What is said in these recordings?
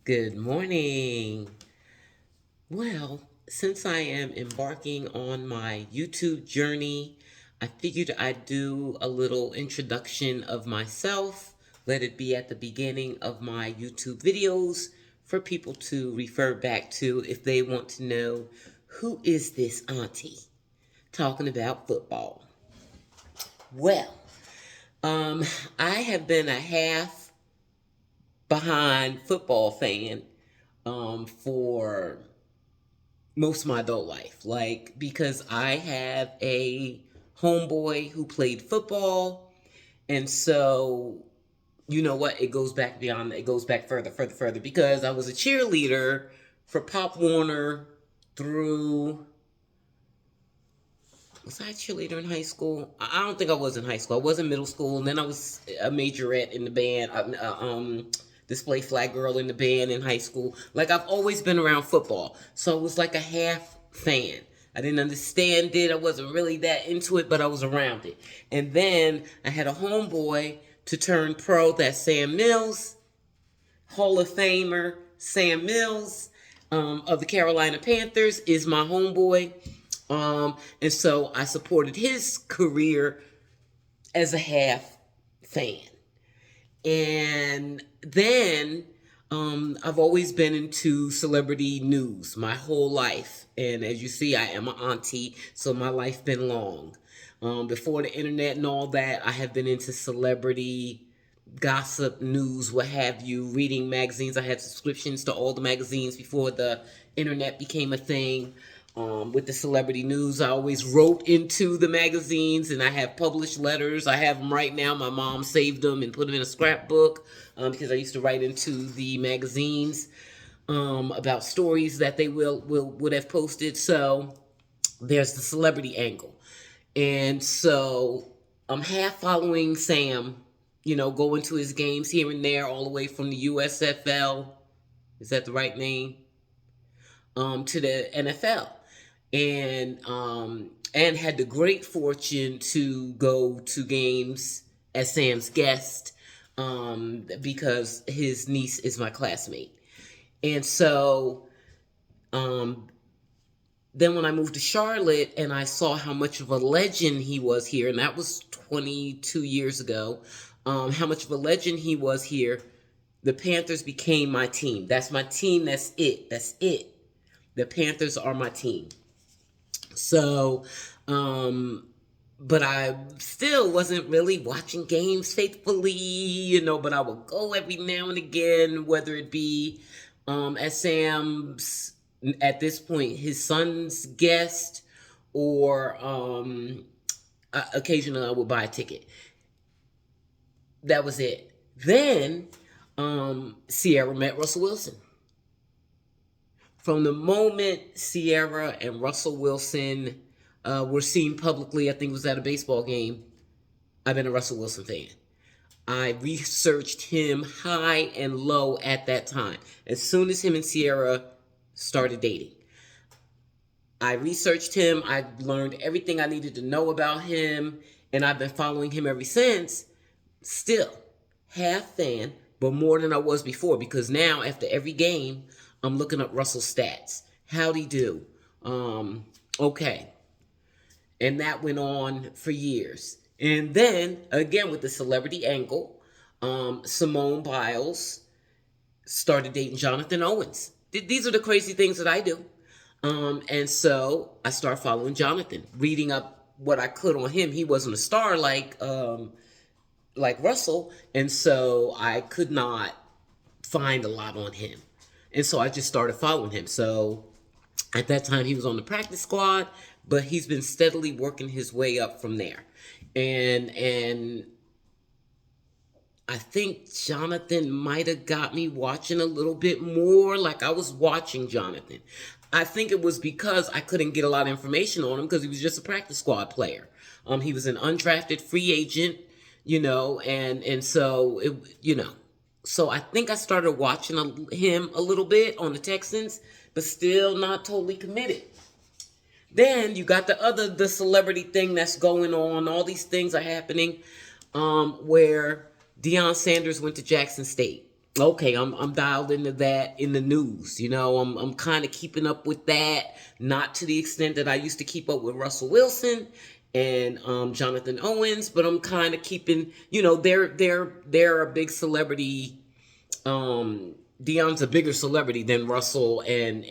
Good morning. Well, since I am embarking on my YouTube journey, I figured I'd do a little introduction of myself. Let it be at the beginning of my YouTube videos for people to refer back to if they want to know who is this auntie talking about football. Well, um, I have been a half behind football fan for most of my adult life. Like, because I have a homeboy who played football. And so, you know what? It goes back beyond, it goes back further, because I was a cheerleader for Pop Warner through, was I a cheerleader in high school? I don't think I was in high school. I was in middle school, and then I was a majorette in the band. Display flag girl in the band in high school. Like, I've always been around football, so I was like a half fan. I didn't understand it. I wasn't really that into it, but I was around it. And then I had a homeboy to turn pro. That's Sam Mills, Hall of Famer Sam Mills of the Carolina Panthers is my homeboy. And so I supported his career as a half fan. And then I've always been into celebrity news my whole life. And as you see, I am an auntie, so my life been long. Before the internet and all that, I have been into celebrity gossip, news, what have you, reading magazines. I had subscriptions to all the magazines before the internet became a thing. With the celebrity news, I always wrote into the magazines, and I have published letters. I have them right now. My mom saved them and put them in a scrapbook because I used to write into the magazines about stories that they would have posted. So there's the celebrity angle, and so I'm half following Sam. Going to his games here and there, all the way from the USFL. Is that the right name? To the NFL, and had the great fortune to go to games as Sam's guest, because his niece is my classmate. And so um, then when I moved to Charlotte and I saw how much of a legend he was here, and that was 22 years ago, how much of a legend he was here, the Panthers became my team. That's my team. That's it. That's it. The Panthers are my team. So, but I still wasn't really watching games faithfully, but I would go every now and again, whether it be as Sam's, at this point, his son's guest, or occasionally I would buy a ticket. That was it. Then Sierra met Russell Wilson. From the moment Sierra and Russell Wilson were seen publicly, I think it was at a baseball game, I've been a Russell Wilson fan. I researched him high and low at that time. As soon as him and Sierra started dating, I researched him. I learned everything I needed to know about him, and I've been following him ever since. Still, half fan, but more than I was before, because now after every game, I'm looking up Russell's stats. How'd he do? Okay. And that went on for years. And then, again, with the celebrity angle, Simone Biles started dating Jonathan Owens. These are the crazy things that I do. And so I started following Jonathan, reading up what I could on him. He wasn't a star like Russell, and so I could not find a lot on him. And so I just started following him. So at that time, he was on the practice squad, but he's been steadily working his way up from there. And I think Jonathan might have got me watching a little bit more. Like, I was watching Jonathan. I think it was because I couldn't get a lot of information on him because he was just a practice squad player. He was an undrafted free agent, and so So I think I started watching him a little bit on the Texans, but still not totally committed. Then you got the celebrity thing that's going on. All these things are happening, where Deion Sanders went to Jackson State. Okay, I'm dialed into that in the news. I'm kind of keeping up with that, not to the extent that I used to keep up with Russell Wilson and Jonathan Owens, but I'm kind of keeping. They're a big celebrity. Dion's a bigger celebrity than Russell and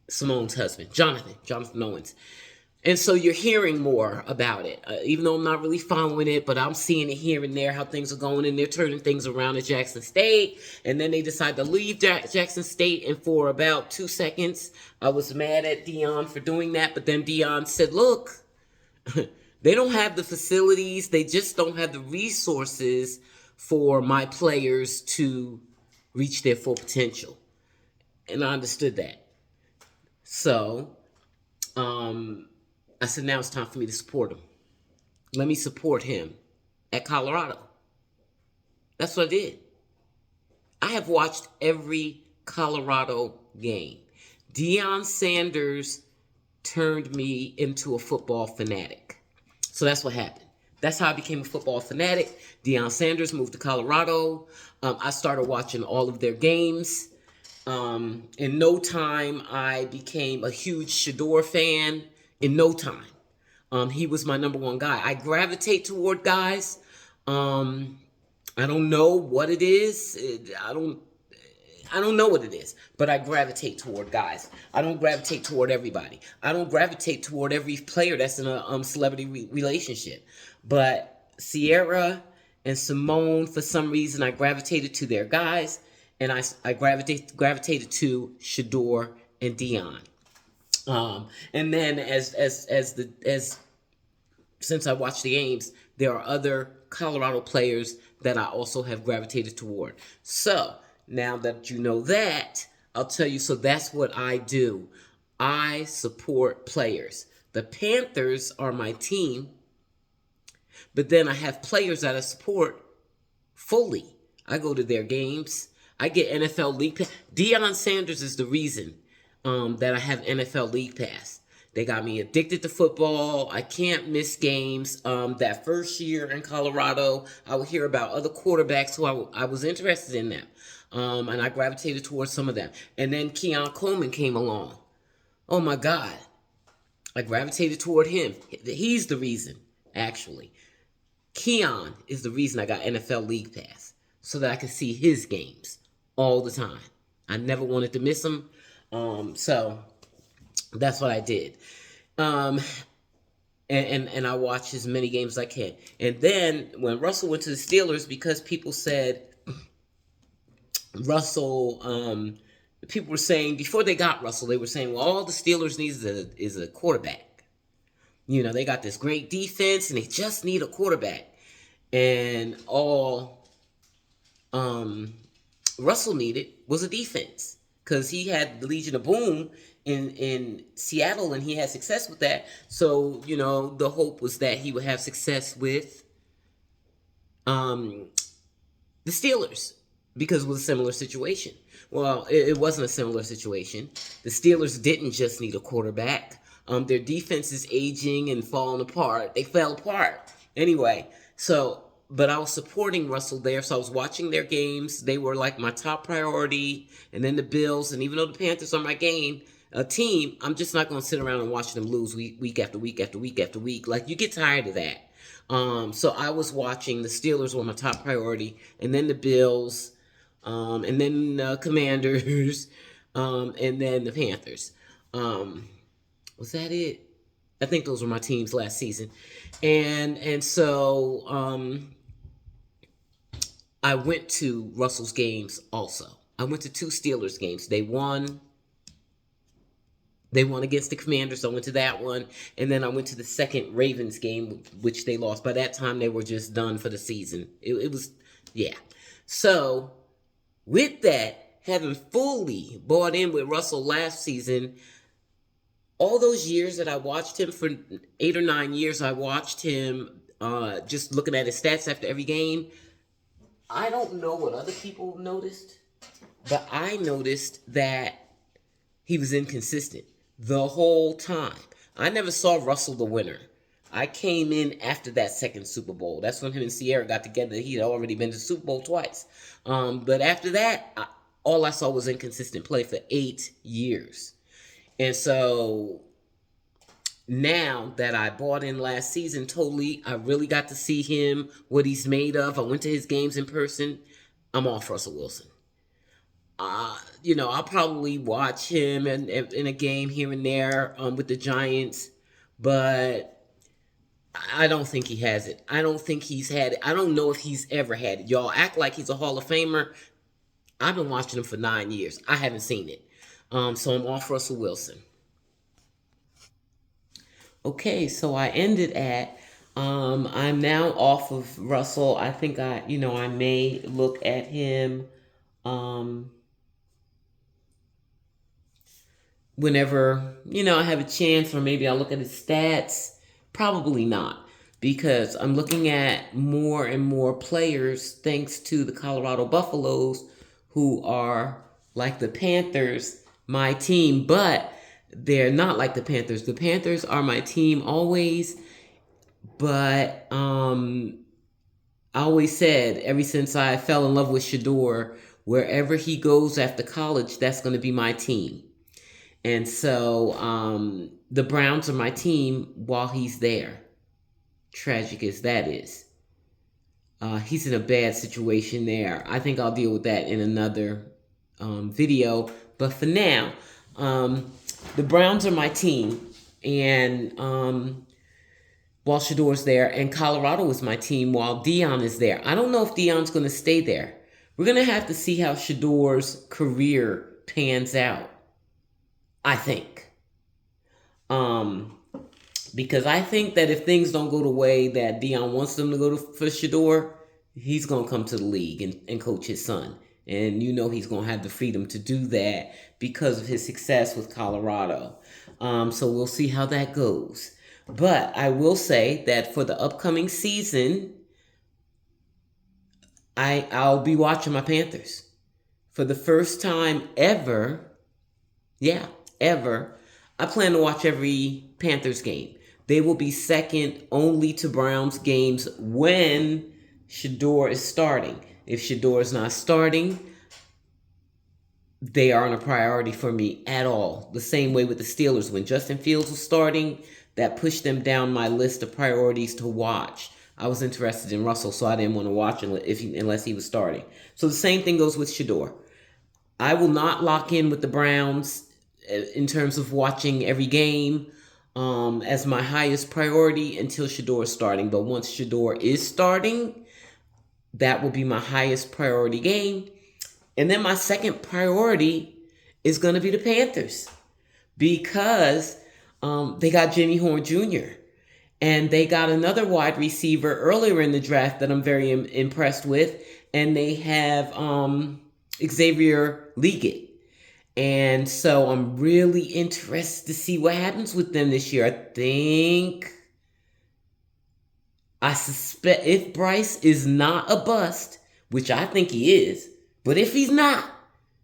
Simone's husband, Jonathan Owens. And so you're hearing more about it, even though I'm not really following it, but I'm seeing it here and there, how things are going, and they're turning things around at Jackson State. And then they decide to leave Jackson State, and for about 2 seconds, I was mad at Dion for doing that. But then Dion said, look, they don't have the facilities, they just don't have the resources for my players to reach their full potential. And I understood that. So, I said, now it's time for me to support him. Let me support him at Colorado. That's what I did. I have watched every Colorado game. Deion Sanders turned me into a football fanatic. So that's what happened. That's how I became a football fanatic. Deion Sanders moved to Colorado. I started watching all of their games. In no time, I became a huge Shedeur fan. In no time. He was my number one guy. I gravitate toward guys. I don't know what it is. I don't know what it is, but I gravitate toward guys. I don't gravitate toward everybody. I don't gravitate toward every player that's in a celebrity relationship. But Sierra and Simone, for some reason, I gravitated to their guys, and I gravitated to Shedeur and Deion. And then since I watch the games, there are other Colorado players that I also have gravitated toward. So now that you know that, I'll tell you, so that's what I do. I support players. The Panthers are my team, but then I have players that I support fully. I go to their games. I get NFL League Pass. Deion Sanders is the reason that I have NFL League Pass. They got me addicted to football. I can't miss games. That first year in Colorado, I would hear about other quarterbacks who I was interested in them. And I gravitated towards some of them. And then Keon Coleman came along. Oh my God. I gravitated toward him. He's the reason, actually. Keon is the reason I got NFL League Pass, so that I could see his games all the time. I never wanted to miss them. So that's what I did. And I watched as many games as I can. And then when Russell went to the Steelers, because people said Russell, people were saying, before they got Russell, they were saying, well, all the Steelers needs is a quarterback. They got this great defense, and they just need a quarterback. And all Russell needed was a defense, because he had the Legion of Boom in Seattle, and he had success with that. So, the hope was that he would have success with the Steelers, because it was a similar situation. Well, it wasn't a similar situation. The Steelers didn't just need a quarterback. Their defense is aging and falling apart. They fell apart. Anyway, but I was supporting Russell there, so I was watching their games. They were like my top priority. And then the Bills, and even though the Panthers are my team, I'm just not going to sit around and watch them lose week after week after week after week. Like, you get tired of that. So I was watching. The Steelers were my top priority, and then the Bills, and then Commanders, and then the Panthers. Was that it? I think those were my teams last season. And so I went to Russell's games also. I went to 2 Steelers games. They won against the Commanders. I went to that one. And then I went to the second Ravens game, which they lost. By that time, they were just done for the season. It was, yeah. So, with that, having fully bought in with Russell last season, all those years that I watched him, for 8 or 9 years, I watched him just looking at his stats after every game. I don't know what other people noticed, but I noticed that he was inconsistent the whole time. I never saw Russell the winner. I came in after that second Super Bowl. That's when him and Sierra got together. He had already been to Super Bowl twice. But after that, all I saw was inconsistent play for 8 years. And so now that I bought in last season totally, I really got to see him, what he's made of. I went to his games in person. I'm off Russell Wilson. I'll probably watch him in a game here and there with the Giants, but I don't think he has it. I don't think he's had it. I don't know if he's ever had it. Y'all act like he's a Hall of Famer. I've been watching him for 9 years. I haven't seen it. So I'm off Russell Wilson. Okay, so I ended at I'm now off of Russell. I think I may look at him um whenever, I have a chance, or maybe I'll look at his stats. Probably not, because I'm looking at more and more players thanks to the Colorado Buffaloes, who are like the Panthers, my team, but they're not like the Panthers. The Panthers are my team always, but I always said, ever since I fell in love with Shedeur, wherever he goes after college, that's going to be my team. And so the Browns are my team while he's there. Tragic as that is. He's in a bad situation there. I think I'll deal with that in another video. But for now, the Browns are my team. And while Shedeur's there, and Colorado is my team while Dion is there. I don't know if Dion's going to stay there. We're going to have to see how Shedeur's career pans out, I think. Because I think that if things don't go the way that Dion wants them to go for Shedeur, he's going to come to the league and coach his son. And he's going to have the freedom to do that because of his success with Colorado. So we'll see how that goes. But I will say that for the upcoming season, I'll be watching my Panthers. For the first time ever, ever, I plan to watch every Panthers game. They will be second only to Browns games when Shedeur is starting. If Shedeur is not starting, they aren't a priority for me at all. The same way with the Steelers. When Justin Fields was starting, that pushed them down my list of priorities to watch. I was interested in Russell, so I didn't want to watch him unless he was starting. So the same thing goes with Shedeur. I will not lock in with the Browns in terms of watching every game as my highest priority until Shedeur is starting. But once Shedeur is starting, that will be my highest priority game. And then my second priority is going to be the Panthers, because they got Jimmy Horn Jr. And they got another wide receiver earlier in the draft that I'm very impressed with. And they have Xavier Leggett. And so I'm really interested to see what happens with them this year. I suspect if Bryce is not a bust, which I think he is, but if he's not,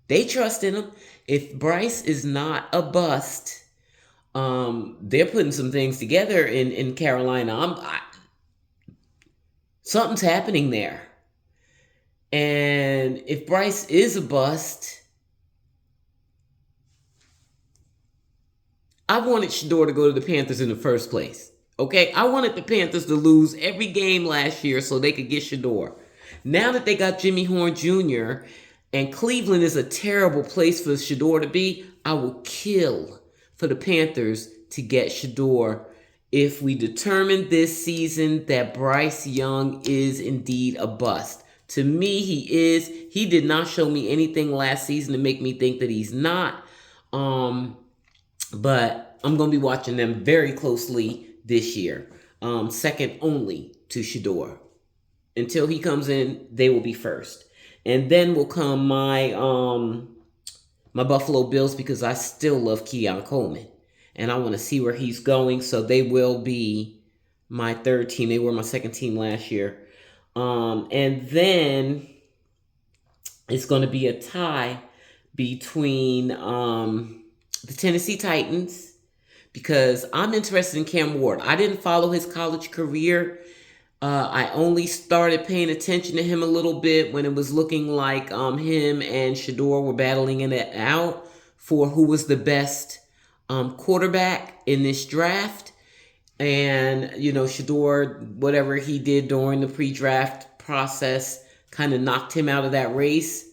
they trust in him. If Bryce is not a bust, they're putting some things together in Carolina. Something's happening there. And if Bryce is a bust, I wanted Shedeur to go to the Panthers in the first place. Okay? I wanted the Panthers to lose every game last year so they could get Shedeur. Now that they got Jimmy Horn Jr., and Cleveland is a terrible place for Shedeur to be, I will kill for the Panthers to get Shedeur if we determine this season that Bryce Young is indeed a bust. To me, he is. He did not show me anything last season to make me think that he's not. But I'm going to be watching them very closely this year. Second only to Shedeur. Until he comes in, they will be first. And then will come my Buffalo Bills, because I still love Keon Coleman. And I want to see where he's going. So they will be my third team. They were my second team last year. And then it's going to be a tie between the Tennessee Titans, because I'm interested in Cam Ward. I didn't follow his college career. I only started paying attention to him a little bit when it was looking like him and Shedeur were battling it out for who was the best quarterback in this draft. And, Shedeur, whatever he did during the pre-draft process, kind of knocked him out of that race.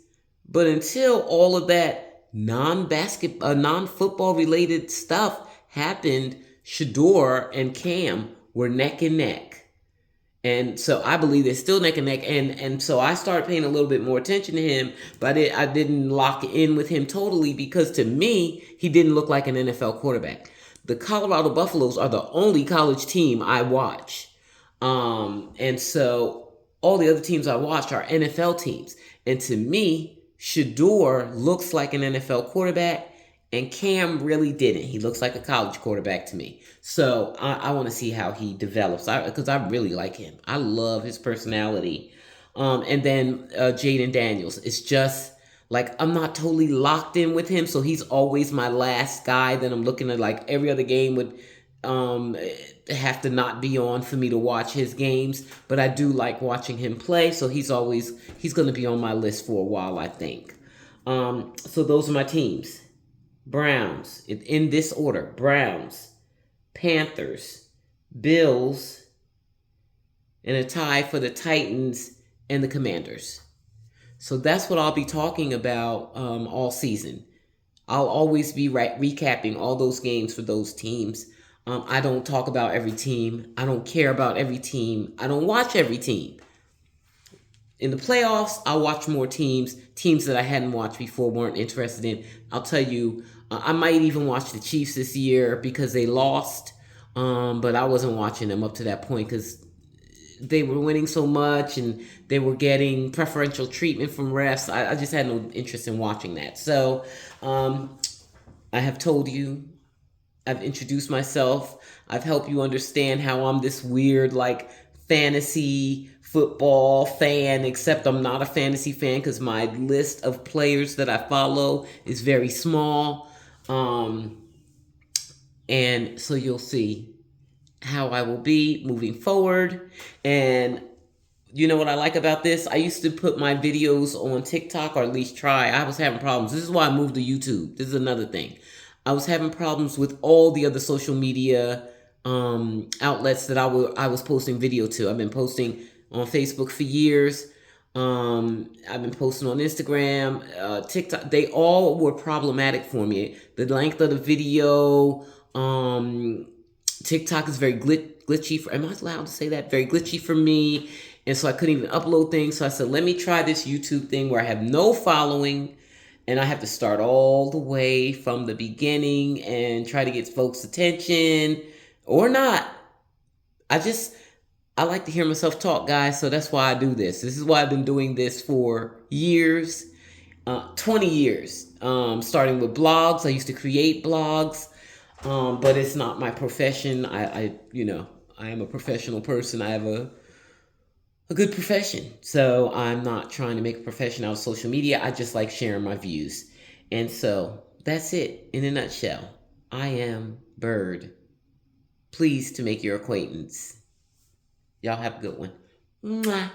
But until all of that non-football related stuff happened, Shedeur and Cam were neck and neck. And so I believe they're still neck and neck. And so I started paying a little bit more attention to him, but I didn't lock in with him totally because to me, he didn't look like an NFL quarterback. The Colorado Buffaloes are the only college team I watch. And so all the other teams I watch are NFL teams. And to me, Shedeur looks like an NFL quarterback, and Cam really didn't. He looks like a college quarterback to me. So I want to see how he develops because I really like him. I love his personality. And then Jaden Daniels. It's just like I'm not totally locked in with him, so he's always my last guy that I'm looking at. Like every other game would have to not be on for me to watch his games, but I do like watching him play, so he's going to be on my list for a while, I think. So those are my teams. Browns, in this order: Browns, Panthers, Bills, and a tie for the Titans and the Commanders. So that's what I'll be talking about all season. I'll always be recapping all those games for those teams. I don't talk about every team. I don't care about every team. I don't watch every team. In the playoffs, I'll watch more teams that I hadn't watched before, weren't interested in. I'll tell you, I might even watch the Chiefs this year because they lost, but I wasn't watching them up to that point because they were winning so much and they were getting preferential treatment from refs. I just had no interest in watching that. So I have told you, I've introduced myself, I've helped you understand how I'm this weird, like, fantasy football fan, except I'm not a fantasy fan because my list of players that I follow is very small. And so you'll see how I will be moving forward. And you know what I like about this? I used to put my videos on TikTok, or at least try. I was having problems. This is why I moved to YouTube. This is another thing. I was having problems with all the other social media outlets that I was posting video to. I've been posting on Facebook for years. I've been posting on Instagram, TikTok. They all were problematic for me. The length of the video, TikTok is very glitchy. Am I allowed to say that? Very glitchy for me. And so I couldn't even upload things. So I said, let me try this YouTube thing where I have no following and I have to start all the way from the beginning and try to get folks' attention or not. I like to hear myself talk, guys. So that's why I do this. This is why I've been doing this for years, 20 years, starting with blogs. I used to create blogs. But it's not my profession. I am a professional person. I have a good profession. So I'm not trying to make a profession out of social media. I just like sharing my views. And so that's it in a nutshell. I am Bird. Pleased to make your acquaintance. Y'all have a good one. Mwah.